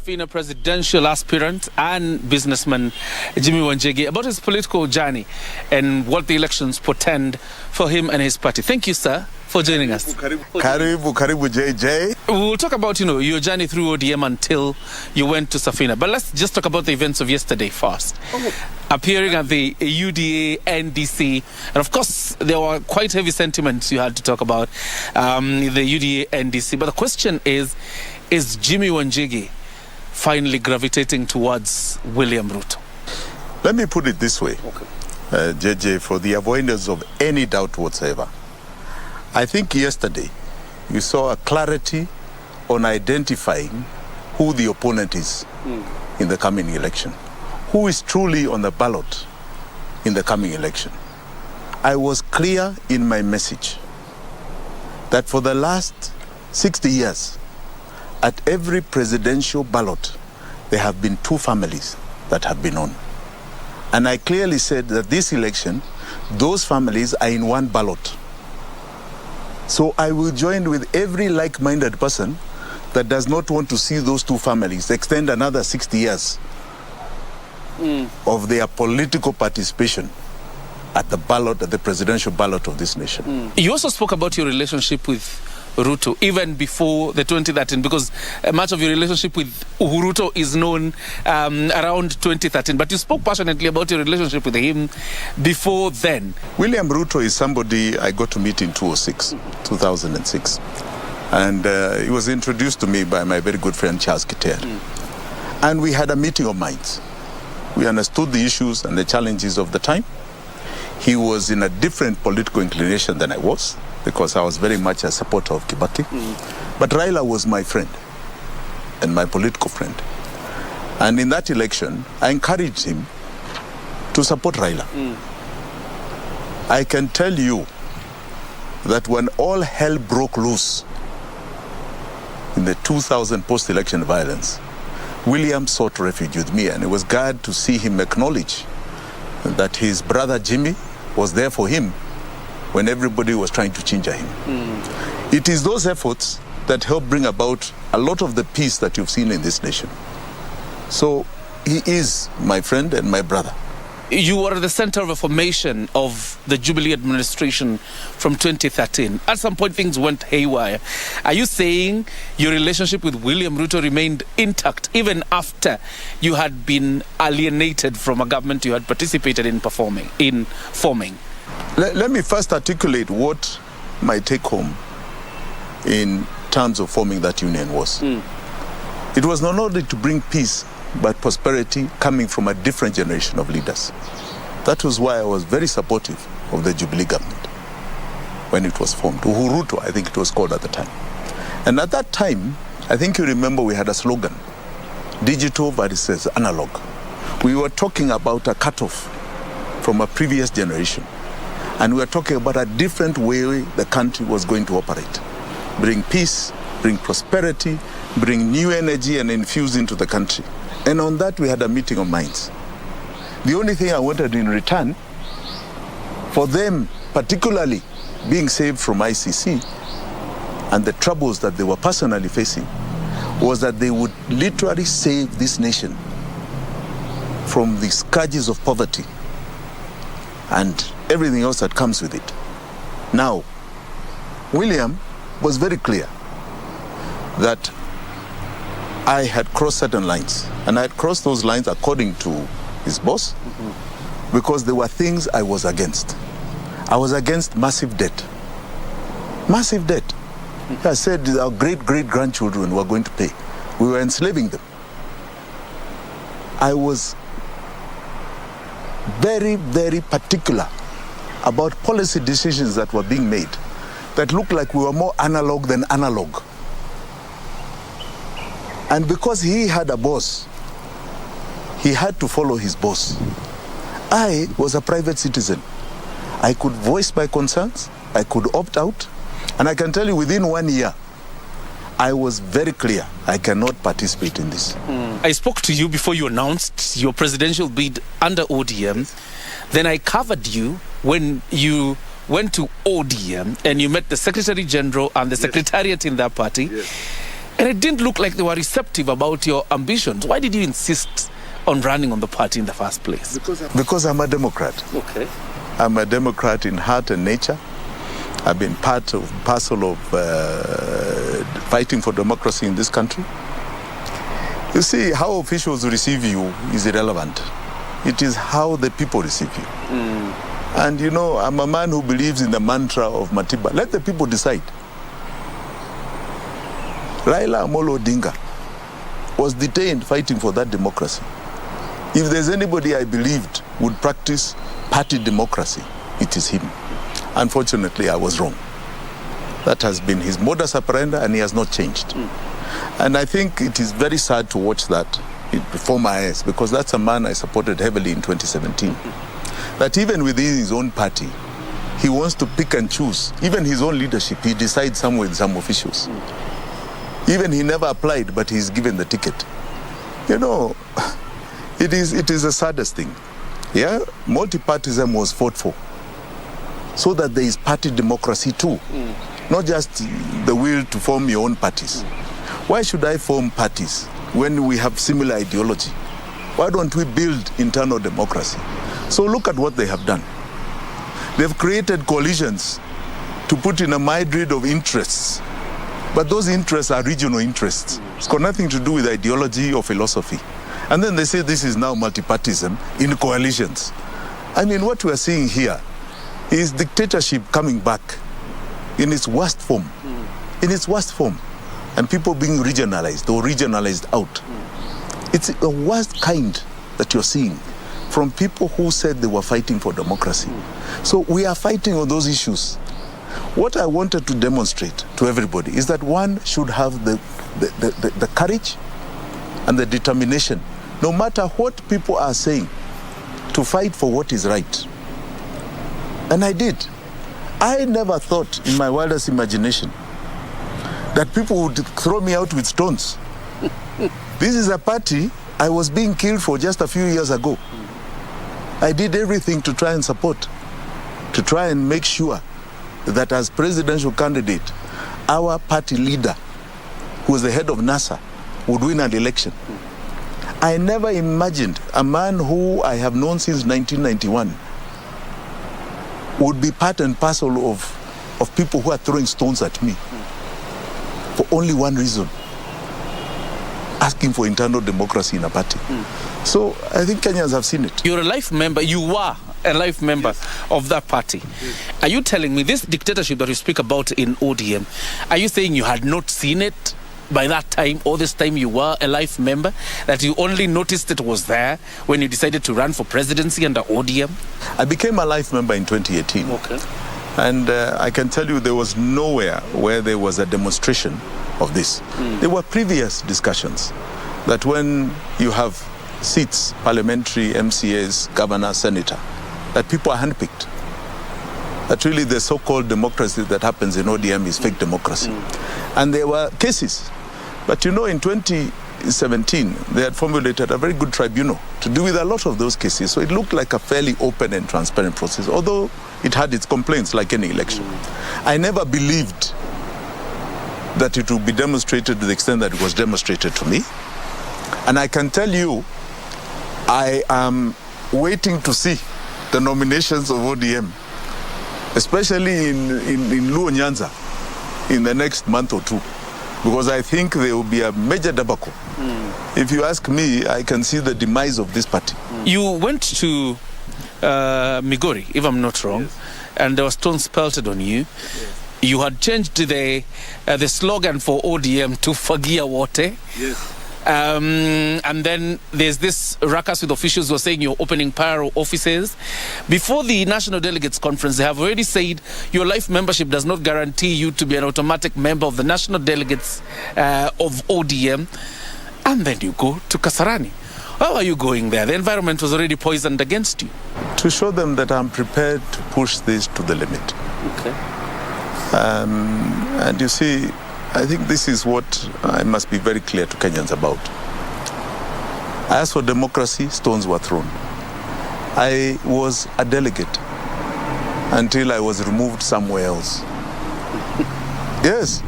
Safina presidential aspirant and businessman Jimmy Wanjigi about his political journey and what the elections portend for him and his party. Thank you, sir, for joining us. Karibu JJ. We'll talk about, your journey through ODM until you went to Safina. But let's just talk about the events of yesterday first. Appearing at the UDA, NDC, and of course, there were quite heavy sentiments you had to talk about, the UDA, NDC. But the question is Jimmy Wanjigi finally gravitating towards William Ruto? Let me put it this way, JJ, for the avoidance of any doubt whatsoever. I think yesterday you saw a clarity on identifying who the opponent is in the coming election, who is truly on the ballot in the coming election. I was clear in my message that for the last 60 years, at every presidential ballot, there have been two families that have been on. And I clearly said that this election, those families are in one ballot. So I will join with every like-minded person that does not want to see those two families extend another 60 years of their political participation at the ballot, at the presidential ballot of this nation. You also spoke about your relationship with Ruto, even before the 2013, because much of your relationship with Ruto is known around 2013. But you spoke passionately about your relationship with him before then. William Ruto is somebody I got to meet in 2006. And he was introduced to me by my very good friend Charles Kitea. And we had a meeting of minds. We understood the issues and the challenges of the time. He was in a different political inclination than I was, because I was very much a supporter of Kibaki. But Raila was my friend and my political friend. And in that election, I encouraged him to support Raila. I can tell you that when all hell broke loose in the 2000 post-election violence, William sought refuge with me, and it was glad to see him acknowledge that his brother Jimmy was there for him when everybody was trying to change him. It is those efforts that help bring about a lot of the peace that you've seen in this nation. So he is my friend and my brother. You were at the center of a formation of the Jubilee administration from 2013. At some point, things went haywire. Are you saying your relationship with William Ruto remained intact even after you had been alienated from a government you had participated in forming? Let me first articulate what my take-home in terms of forming that union was. It was not only to bring peace, but prosperity coming from a different generation of leaders. That was why I was very supportive of the Jubilee government when it was formed. Uhuruto, I think it was called at the time. And at that time, I think you remember we had a slogan, digital versus analog. We were talking about a cutoff from a previous generation. And we were talking about a different way the country was going to operate. Bring peace, bring prosperity, bring new energy and infuse into the country. And on that, we had a meeting of minds. The only thing I wanted in return, for them particularly being saved from ICC and the troubles that they were personally facing, was that they would literally save this nation from the scourges of poverty and everything else that comes with it. Now, William was very clear that I had crossed certain lines, and I had crossed those lines according to his boss, because there were things I was against. I was against massive debt. Massive debt. I said our great-great-grandchildren were going to pay. We were enslaving them. I was very, very particular about policy decisions that were being made that looked like we were more analog than analog. And because he had a boss, he had to follow his boss. I was a private citizen. I could voice my concerns, I could opt out, and I can tell you within 1 year, I was very clear I cannot participate in this. I spoke to you before you announced your presidential bid under ODM. Then I covered you when you went to ODM and you met the Secretary General and the Secretariat in that party. And it didn't look like they were receptive about your ambitions. Why did you insist on running on the party in the first place? Because I'm a Democrat. Okay. I'm a Democrat in heart and nature. I've been parcel of fighting for democracy in this country. You see, how officials receive you is irrelevant. It is how the people receive you. And you know, I'm a man who believes in the mantra of Matiba. Let the people decide. Raila Amolo Odinga was detained fighting for that democracy. If there's anybody I believed would practice party democracy, it is him. Unfortunately, I was wrong. That has been his modus operandi, and he has not changed. And I think it is very sad to watch that before my eyes, because that's a man I supported heavily in 2017. That even within his own party, he wants to pick and choose. Even his own leadership, he decides some with some officials. Even he never applied, but he's given the ticket. You know, it is the saddest thing. Yeah, multipartyism was fought for, so that there is party democracy too, not just the will to form your own parties. Why should I form parties when we have similar ideology? Why don't we build internal democracy? So look at what they have done. They've created coalitions to put in a myriad of interests, but those interests are regional interests. It's got nothing to do with ideology or philosophy. And then they say this is now multipartyism in coalitions. I mean, what we are seeing here is dictatorship coming back in its worst form. In its worst form. And people being regionalized or regionalized out. It's the worst kind that you're seeing from people who said they were fighting for democracy. So we are fighting on those issues. What I wanted to demonstrate to everybody is that one should have the courage and the determination, no matter what people are saying, to fight for what is right. And I did. I never thought in my wildest imagination that people would throw me out with stones. This is a party I was being killed for just a few years ago. I did everything to try and support, to try and make sure that as presidential candidate, our party leader, who was the head of NASA, would win an election. I never imagined a man who I have known since 1991 would be part and parcel of people who are throwing stones at me for only one reason: asking for internal democracy in a party. So I think Kenyans have seen it. You're a life member, you were a life member of that party. Are you telling me this dictatorship that you speak about in ODM, are you saying you had not seen it by that time, all this time you were a life member, that you only noticed it was there when you decided to run for presidency under ODM? I became a life member in 2018. Okay. And I can tell you there was nowhere where there was a demonstration of this. There were previous discussions that when you have seats, parliamentary, MCAs, governor, senator, that people are handpicked. That really the so-called democracy that happens in ODM is fake democracy. And there were cases. But you know, in 2017, they had formulated a very good tribunal to deal with a lot of those cases. So it looked like a fairly open and transparent process, although it had its complaints like any election. I never believed that it would be demonstrated to the extent that it was demonstrated to me. And I can tell you, I am waiting to see the nominations of ODM, especially in Luo Nyanza, in the next month or two, because I think there will be a major debacle. If you ask me, I can see the demise of this party. You went to Migori, if I'm not wrong, and there were stones pelted on you. You had changed the slogan for ODM to Fagia Wote. And then there's this ruckus with officials who are saying you're opening paro offices. Before the National Delegates Conference, they have already said your life membership does not guarantee you to be an automatic member of the National Delegates of ODM. And then you go to Kasarani. How are you going there? The environment was already poisoned against you. To show them that I'm prepared to push this to the limit. Okay. And you see, I think this is what I must be very clear to Kenyans about. As for democracy, stones were thrown. I was a delegate until I was removed somewhere else. Yes.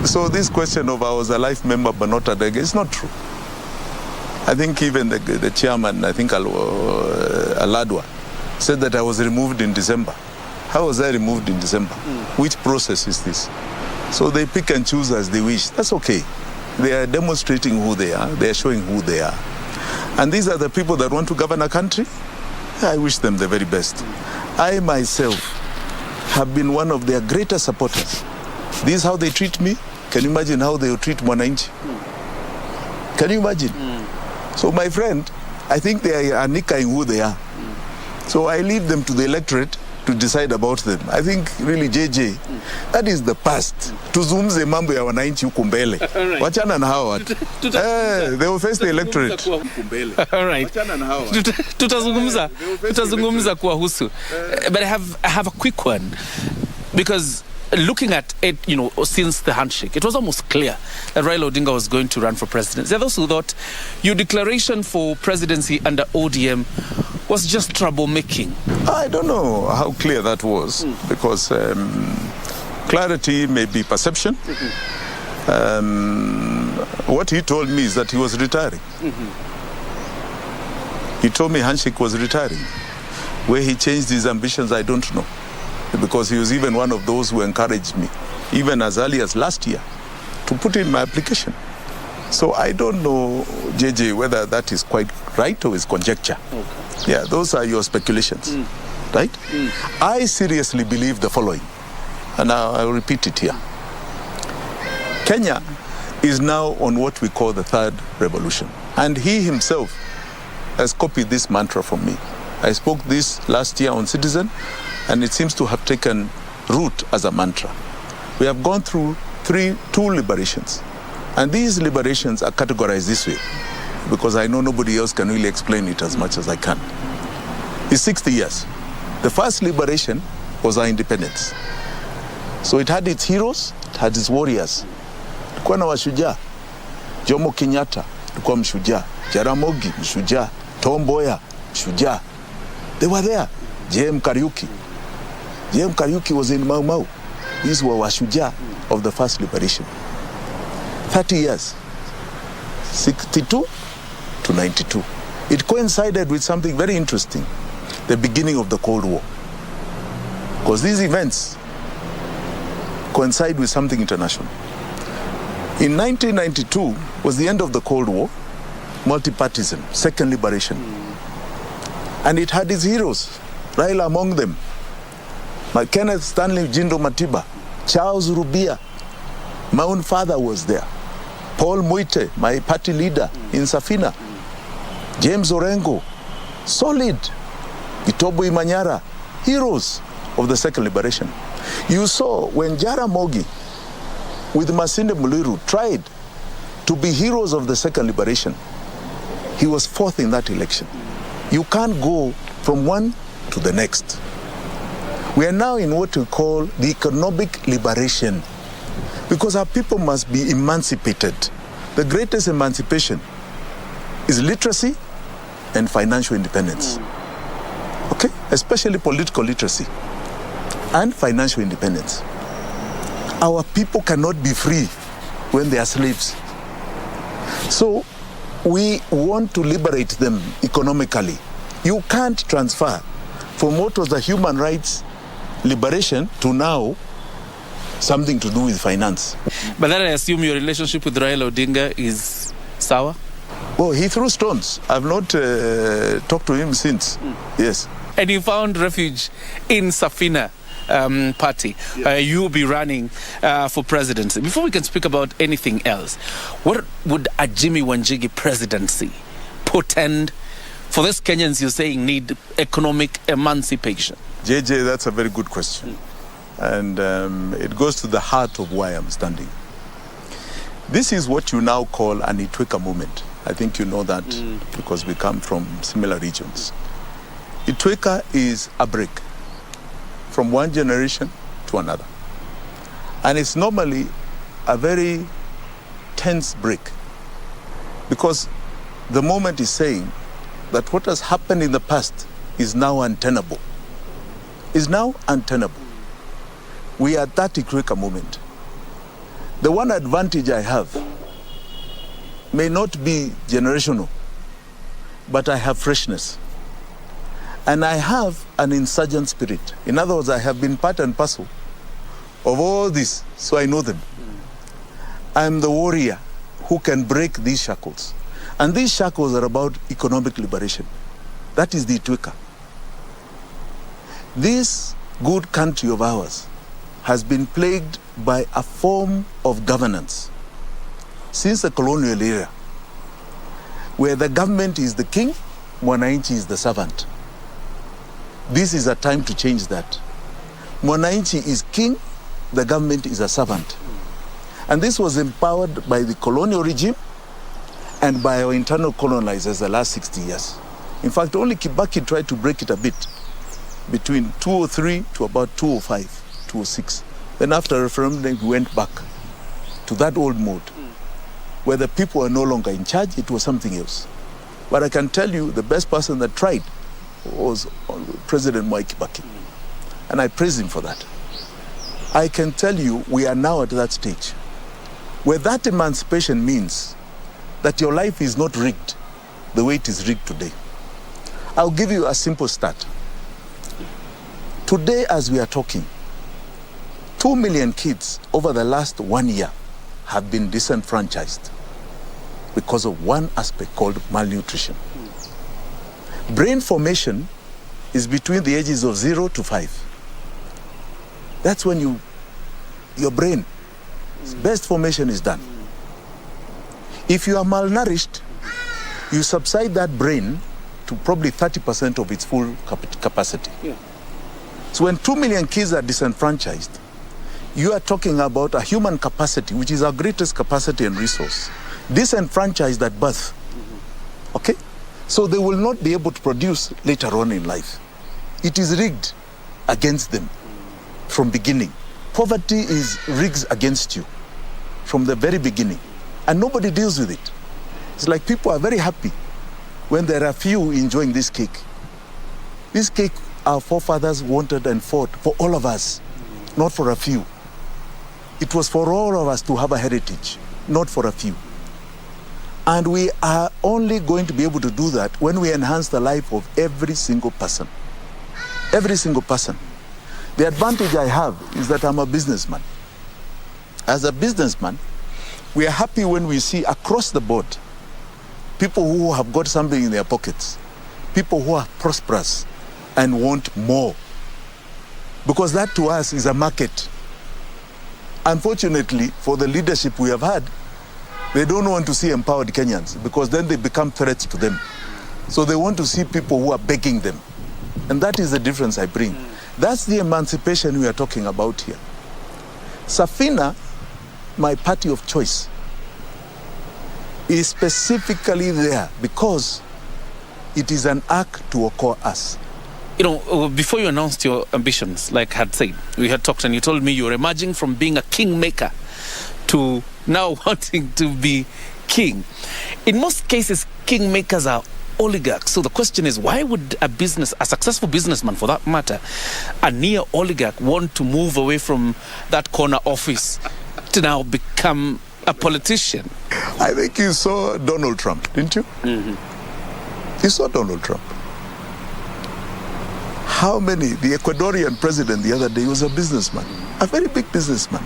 So this question of I was a life member but not a delegate is not true. I think even the chairman, I think Aladwa, said that I was removed in December. How was I removed in December? Which process is this? So they pick and choose as they wish. That's okay. They are demonstrating who they are. They are showing who they are. And these are the people that want to govern a country. I wish them the very best. I myself have been one of their greatest supporters. This is how they treat me. Can you imagine how they will treat Mwananchi? Can you imagine? So my friend, I think they are nika in who they are. So I leave them to the electorate to decide about them. I think really JJ, that is the past. Tuzungumze mambo ya wananchi huku mbele. Wachana na hawa watu. They will face the electorate. All right. Tutazungumza kuwahusu. But I have a quick one, because looking at it, since the handshake, it was almost clear that Raila Odinga was going to run for president. There are those who thought your declaration for presidency under ODM was just troublemaking. I don't know how clear that was, because clarity may be perception. What he told me is that he was retiring. He told me handshake was retiring. Where he changed his ambitions, I don't know. Because he was even one of those who encouraged me, even as early as last year, to put in my application. So I don't know, JJ, whether that is quite right or is conjecture. Okay. Yeah, those are your speculations, right? I seriously believe the following, and I'll repeat it here. Kenya is now on what we call the third revolution. And he himself has copied this mantra from me. I spoke this last year on Citizen, and it seems to have taken root as a mantra. We have gone through two liberations. And these liberations are categorized this way, because I know nobody else can really explain it as much as I can. It's 60 years. The first liberation was our independence. So it had its heroes, it had its warriors. Tulikuwa na washujaa. Jomo Kenyatta, tulikuwa mshujaa. Jaramogi, mshujaa. Tom Mboya, mshujaa. They were there. J.M. Kariuki. J.M. Kariuki was in Mau Mau. These were washujaa of the first liberation. 30 years, 62 to 92. It coincided with something very interesting, the beginning of the Cold War. Because these events coincide with something international. In 1992 was the end of the Cold War, multipartism, second liberation. And it had its heroes, Raila among them. Kenneth Stanley Jindo Matiba, Charles Rubia, my own father was there. Paul Muite, my party leader in Safina. James Orengo, solid. Itobo Imanyara, heroes of the second liberation. You saw when Jaramogi with Masinde Muliro tried to be heroes of the second liberation, he was fourth in that election. You can't go from one to the next. We are now in what we call the economic liberation, because our people must be emancipated. The greatest emancipation is literacy and financial independence. Okay? Especially political literacy and financial independence. Our people cannot be free when they are slaves. So we want to liberate them economically. You can't transfer from what was the human rights liberation to now something to do with finance. But then I assume your relationship with Raila Odinga is sour? Well, he threw stones. I've not talked to him since. Yes. And you found refuge in Safina Party. Yes. You'll be running for presidency. Before we can speak about anything else, what would a Jimmy Wanjigi presidency portend for these Kenyans you're saying need economic emancipation? JJ, that's a very good question. And it goes to the heart of why I'm standing. This is what you now call an Itweka movement. I think you know that because we come from similar regions. Itweka is a break from one generation to another. And it's normally a very tense break, because the moment is saying that what has happened in the past is now untenable. Is now untenable. We are at that Itweka moment. The one advantage I have may not be generational, but I have freshness. And I have an insurgent spirit. In other words, I have been part and parcel of all this, so I know them. I'm the warrior who can break these shackles. And these shackles are about economic liberation. That is the Itweka. This good country of ours has been plagued by a form of governance since the colonial era, where the government is the king, Mwananchi is the servant. This is a time to change that. Mwananchi is king, the government is a servant. And this was empowered by the colonial regime and by our internal colonizers the last 60 years. In fact, only Kibaki tried to break it a bit between 2003 to about 2005, 2006. Then after referendum, we went back to that old mode where the people are no longer in charge. It was something else. But I can tell you the best person that tried was President Mwai Kibaki. And I praise him for that. I can tell you we are now at that stage where that emancipation means that your life is not rigged the way it is rigged today. I'll give you a simple stat. Today, as we are talking, 2 million kids over the last 1 year have been disenfranchised because of one aspect called malnutrition. Brain formation is between the ages of 0 to 5. That's when your brain's best formation is done. If you are malnourished, you subside that brain to probably 30% of its full capacity. Yeah. So when 2 million kids are disenfranchised, you are talking about a human capacity, which is our greatest capacity and resource, disenfranchised at birth. Okay? So they will not be able to produce later on in life. It is rigged against them from beginning. Poverty is rigged against you from the very beginning. And nobody deals with it. It's like people are very happy when there are few enjoying this cake. This cake our forefathers wanted and fought for all of us, not for a few. It was for all of us to have a heritage, not for a few. And we are only going to be able to do that when we enhance the life of every single person. Every single person. The advantage I have is that I'm a businessman. As a businessman, we are happy when we see across the board people who have got something in their pockets, people who are prosperous and want more. Because that to us is a market. Unfortunately, for the leadership we have had, they don't want to see empowered Kenyans because then they become threats to them. So they want to see people who are begging them. And that is the difference I bring. That's the emancipation we are talking about here. Safina, my party of choice, is specifically there because it is an act to occur us. You know, before you announced your ambitions, like I had said, we had talked and you told me you were emerging from being a kingmaker to now wanting to be king. In most cases, kingmakers are oligarchs. So the question is, why would a successful businessman for that matter, a near oligarch, want to move away from that corner office to now become a politician? I think you saw Donald Trump, didn't you? Mm-hmm. You saw Donald Trump. How many? The Ecuadorian president the other day was a businessman, a very big businessman,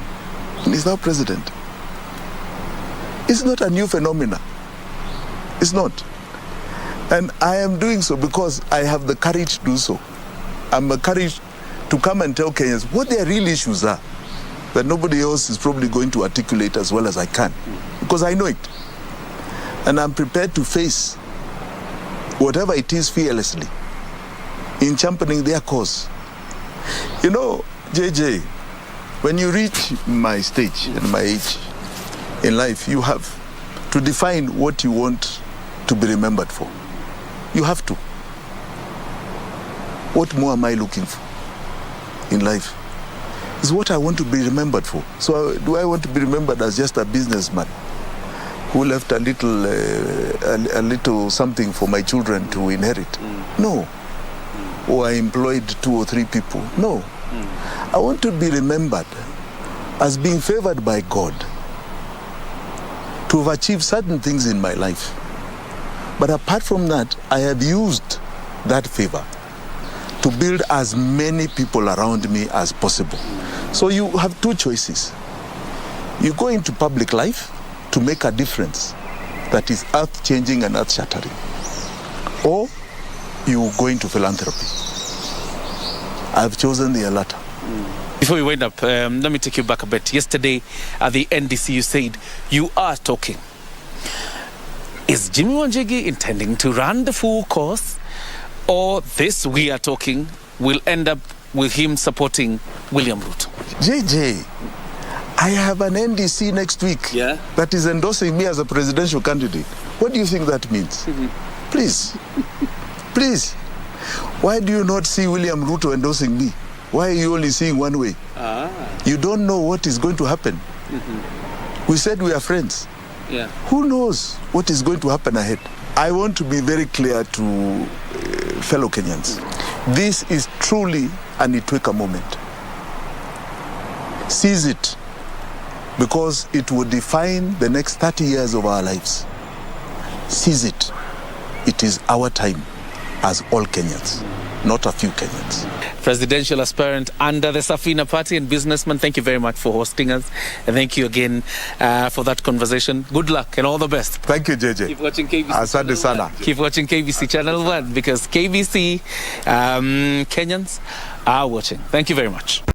and he's now president. It's not a new phenomenon. It's not. And I am doing so because I have the courage to do so. I'm the courage to come and tell Kenyans what their real issues are that nobody else is probably going to articulate as well as I can, because I know it. And I'm prepared to face whatever it is fearlessly in championing their cause. You know, JJ, when you reach my stage and my age in life, you have to define what you want to be remembered for. You have to. What more am I looking for in life? Is what I want to be remembered for. So do I want to be remembered as just a businessman who left a little something for my children to inherit? No. Or I employed 2 or 3 people? No. I want to be remembered as being favored by God to have achieved certain things in my life. But apart from that, I have used that favor to build as many people around me as possible. So you have two choices. You go into public life to make a difference that is earth-changing and earth-shattering, or you go into philanthropy. I've chosen the latter. Before we wind up, let me take you back a bit. Yesterday at the NDC, you said you are talking. Is Jimmy Wanjigi intending to run the full course, or this we are talking will end up with him supporting William Ruto? JJ, I have an NDC next week that is endorsing me as a presidential candidate. What do you think that means? Please, please. Why do you not see William Ruto endorsing me? Why are you only seeing one way? You don't know what is going to happen. We said we are friends. Who knows what is going to happen ahead? I want to be very clear to fellow Kenyans. This is truly an Itweka moment. Seize it, because it will define the next 30 years of our lives. Seize it. It is our time as all Kenyans, not a few Kenyans. Presidential aspirant under the Safina Party and businessman, thank you very much for hosting us. And thank you again for that conversation. Good luck and all the best. Thank you, JJ. Keep watching KBC Asante sana. Keep watching KBC Channel 1, because KBC Kenyans are watching. Thank you very much.